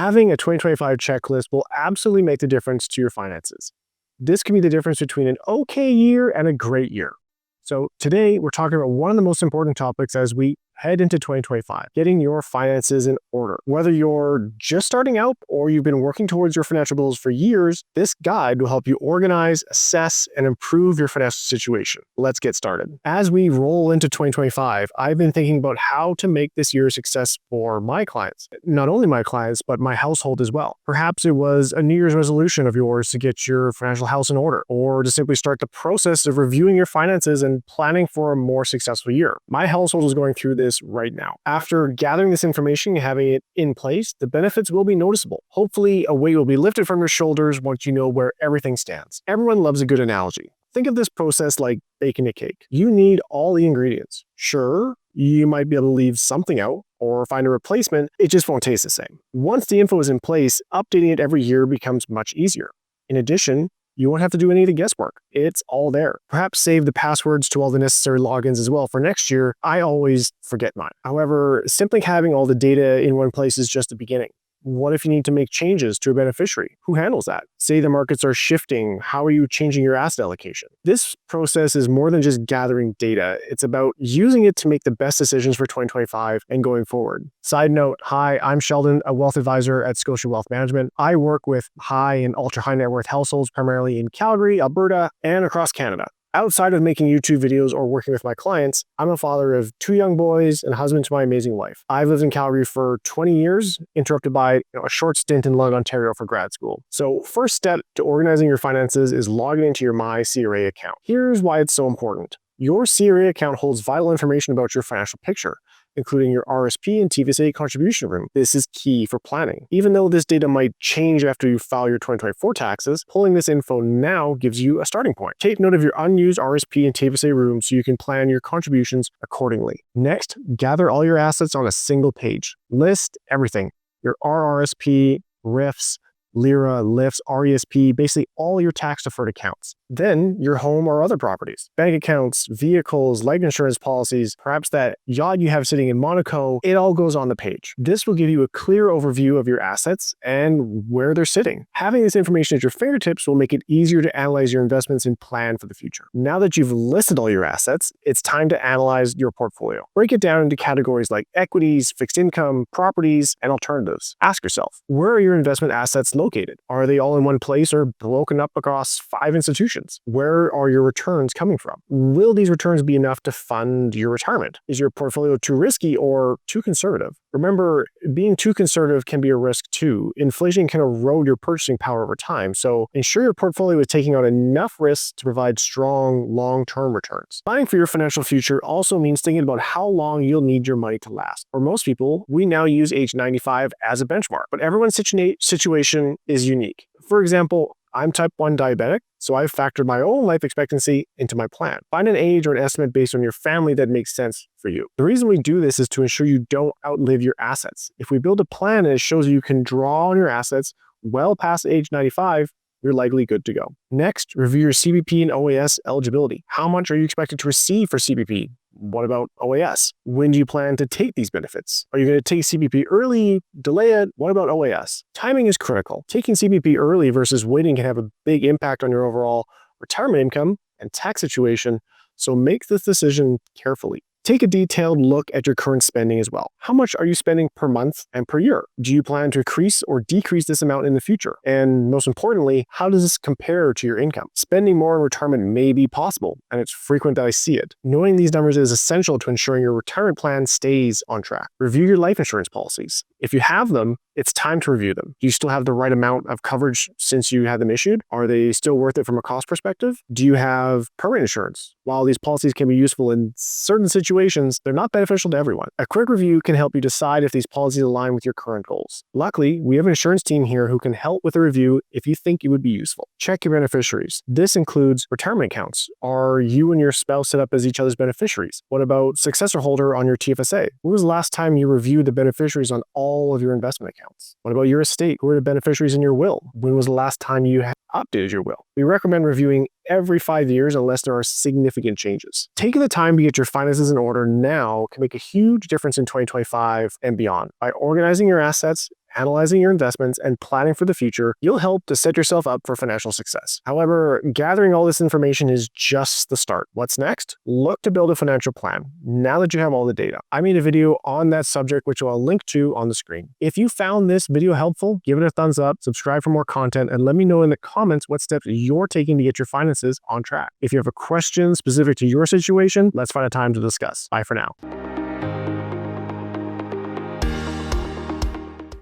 Having a 2025 checklist will absolutely make the difference to your finances. This can be the difference between an okay year and a great year. So today we're talking about one of the most important topics as we head into 2025, getting your finances in order. Whether you're just starting out or you've been working towards your financial goals for years, this guide will help you organize, assess, and improve your financial situation. Let's get started. As we roll into 2025, I've been thinking about how to make this year a success for my clients. Not only my clients, but my household as well. Perhaps it was a New Year's resolution of yours to get your financial house in order, or to simply start the process of reviewing your finances and planning for a more successful year. My household is going through this right now. After gathering this information and having it in place, the benefits will be noticeable. Hopefully, a weight will be lifted from your shoulders once you know where everything stands. Everyone loves a good analogy. Think of this process like baking a cake. You need all the ingredients. Sure, you might be able to leave something out or find a replacement. It just won't taste the same. Once the info is in place, updating it every year becomes much easier. In addition, you won't have to do any of the guesswork. It's all there. Perhaps save the passwords to all the necessary logins as well for next year. I always forget mine. However, simply having all the data in one place is just the beginning. What if you need to make changes to a beneficiary? Who handles that? Say the markets are shifting. How are you changing your asset allocation? This process is more than just gathering data. It's about using it to make the best decisions for 2025 and going forward. Side note, hi, I'm Sheldon, a wealth advisor at Scotia Wealth Management. I work with high and ultra high net worth households primarily in Calgary, Alberta, and across Canada. Outside of making YouTube videos or working with my clients, I'm a father of 2 young boys and husband to my amazing wife. I've lived in Calgary for 20 years, interrupted by a short stint in London, Ontario for grad school. So first step to organizing your finances is logging into your MyCRA account. Here's why it's so important. Your CRA account holds vital information about your financial picture, including your RSP and TVSA contribution room. This is key for planning. Even though this data might change after you file your 2024 taxes, pulling this info now gives you a starting point. Take note of your unused RSP and TVSA room so you can plan your contributions accordingly. Next, gather all your assets on a single page. List everything. Your RRSP, RIFs, LIRA, LIFs, RESP, basically all your tax-deferred accounts. Then your home or other properties, bank accounts, vehicles, life insurance policies, perhaps that yacht you have sitting in Monaco, it all goes on the page. This will give you a clear overview of your assets and where they're sitting. Having this information at your fingertips will make it easier to analyze your investments and plan for the future. Now that you've listed all your assets, it's time to analyze your portfolio. Break it down into categories like equities, fixed income, properties, and alternatives. Ask yourself, where are your investment assets located? Are they all in one place or broken up across 5 institutions? Where are your returns coming from? Will these returns be enough to fund your retirement? Is your portfolio too risky or too conservative? Remember, being too conservative can be a risk too. Inflation can erode your purchasing power over time, so ensure your portfolio is taking on enough risks to provide strong long-term returns. Planning for your financial future also means thinking about how long you'll need your money to last. For most people, we now use age 95 as a benchmark, but everyone's situation is unique. For example, I'm type 1 diabetic, so I've factored my own life expectancy into my plan. Find an age or an estimate based on your family that makes sense for you. The reason we do this is to ensure you don't outlive your assets. If we build a plan and it shows you can draw on your assets well past age 95, you're likely good to go. Next, review your CPP and OAS eligibility. How much are you expected to receive for CPP? What about OAS? When do you plan to take these benefits? Are you going to take CPP early, delay it? What about OAS? Timing is critical. Taking CPP early versus waiting can have a big impact on your overall retirement income and tax situation, so make this decision carefully. Take a detailed look at your current spending as well. How much are you spending per month and per year? Do you plan to increase or decrease this amount in the future? And most importantly, how does this compare to your income? Spending more in retirement may be possible, and it's frequent that I see it. Knowing these numbers is essential to ensuring your retirement plan stays on track. Review your life insurance policies. If you have them, it's time to review them. Do you still have the right amount of coverage since you had them issued? Are they still worth it from a cost perspective? Do you have permanent insurance? While these policies can be useful in certain situations, they're not beneficial to everyone. A quick review can help you decide if these policies align with your current goals. Luckily, we have an insurance team here who can help with a review if you think it would be useful. Check your beneficiaries. This includes retirement accounts. Are you and your spouse set up as each other's beneficiaries? What about successor holder on your TFSA? When was the last time you reviewed the beneficiaries on all of your investment accounts? What about your estate? Who are the beneficiaries in your will? When was the last time you updated your will? We recommend reviewing every 5 years unless there are significant changes. Taking the time to get your finances in order now can make a huge difference in 2025 and beyond. By organizing your assets analyzing your investments, and planning for the future, you'll help to set yourself up for financial success. However, gathering all this information is just the start. What's next? Look to build a financial plan now that you have all the data. I made a video on that subject, which I'll link to on the screen. If you found this video helpful, give it a thumbs up, subscribe for more content, and let me know in the comments what steps you're taking to get your finances on track. If you have a question specific to your situation, let's find a time to discuss. Bye for now.